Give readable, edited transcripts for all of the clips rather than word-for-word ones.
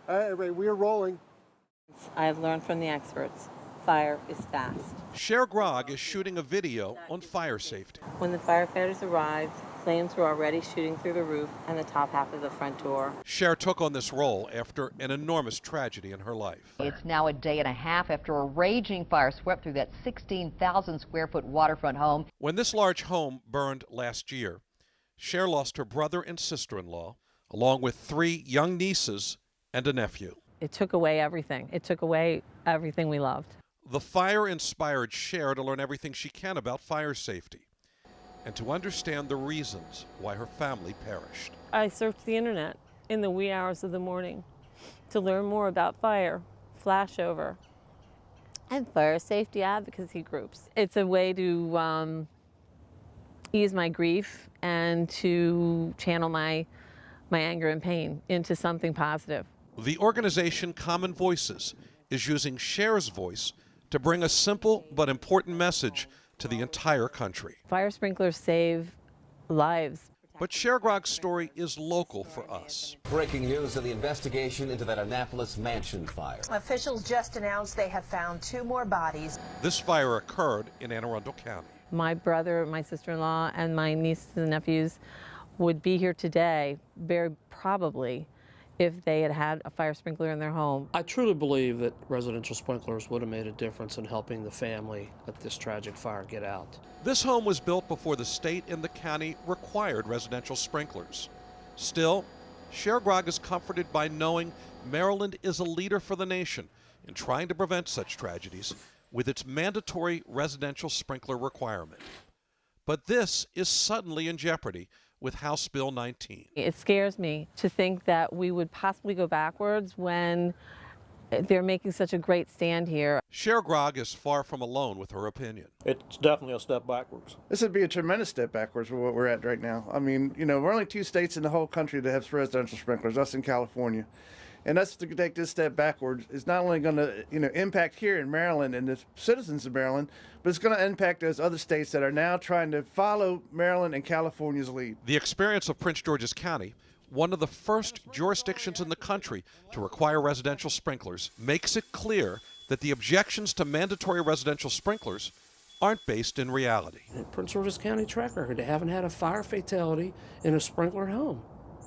We are rolling. I have learned from the experts. Fire is fast. Sher Grogg is shooting a video on fire safety. When the firefighters arrived, flames were already shooting through the roof and the top half of the front door. Sher took on this role after an enormous tragedy in her life. It's now a day and a half after a raging fire swept through that 16,000 square foot waterfront home. When this large home burned last year, Sher lost her brother and sister-in-law, along with 3 young nieces and a nephew. It took away everything. It took away everything we loved. The fire inspired Sher to learn everything she can about fire safety and to understand the reasons why her family perished. I searched the internet in the wee hours of the morning to learn more about fire, flashover, and fire safety advocacy groups. It's a way to ease my grief and to channel my anger and pain into something positive. The organization Common Voices is using Sher's voice to bring a simple but important message to the entire country. Fire sprinklers save lives. But Sher Grogg's story is local for us. Breaking news of the investigation into that Annapolis mansion fire. Officials just announced they have found 2 more bodies. This fire occurred in Anne Arundel County. My brother, my sister-in-law, and my nieces and nephews would be here today, very probably, if they had had a fire sprinkler in their home. I truly believe that residential sprinklers would have made a difference in helping the family at this tragic fire get out. This home was built before the state and the county required residential sprinklers. Still, Sher Grogg is comforted by knowing Maryland is a leader for the nation in trying to prevent such tragedies with its mandatory residential sprinkler requirement. But this is suddenly in jeopardy with House Bill 19. It scares me to think that we would possibly go backwards when they're making such a great stand here. Sher Grogg is far from alone with her opinion. It's definitely a step backwards. This would be a tremendous step backwards from what we're at right now. I mean, we're only 2 states in the whole country that have residential sprinklers, us in California. And us to take this step backwards is not only going to, impact here in Maryland and the citizens of Maryland, but it's going to impact those other states that are now trying to follow Maryland and California's lead. The experience of Prince George's County, one of the first jurisdictions in the country to require residential sprinklers, makes it clear that the objections to mandatory residential sprinklers aren't based in reality. Prince George's County track record, they haven't had a fire fatality in a sprinkler home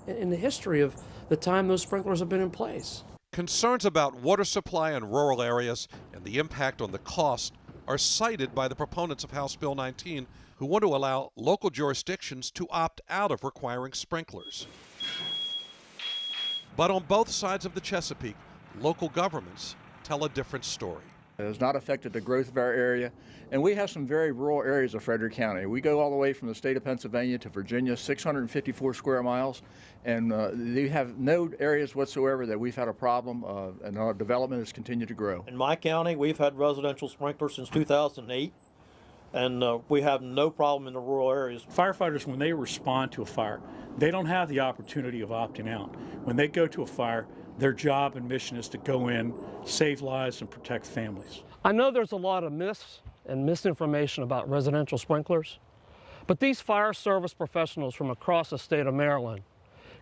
in the history of the time those sprinklers have been in place. Concerns about water supply in rural areas and the impact on the cost are cited by the proponents of House Bill 19, who want to allow local jurisdictions to opt out of requiring sprinklers. But on both sides of the Chesapeake, local governments tell a different story. It has not affected the growth of our area, and we have some very rural areas of Frederick County. We go all the way from the state of Pennsylvania to Virginia, 654 square miles, and we have no areas whatsoever that we've had a problem, and our development has continued to grow. In my county, we've had residential sprinklers since 2008, and we have no problem in the rural areas. Firefighters, when they respond to a fire, they don't have the opportunity of opting out. When they go to a fire, their job and mission is to go in, save lives, and protect families. I know there's a lot of myths and misinformation about residential sprinklers, but these fire service professionals from across the state of Maryland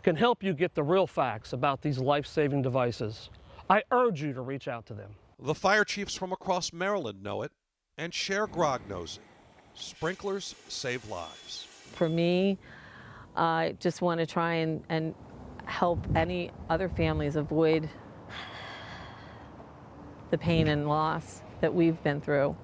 can help you get the real facts about these life-saving devices. I urge you to reach out to them. The fire chiefs from across Maryland know it, and Sher Grogg knows it. Sprinklers save lives. For me, I just want to try and help any other families avoid the pain and loss that we've been through.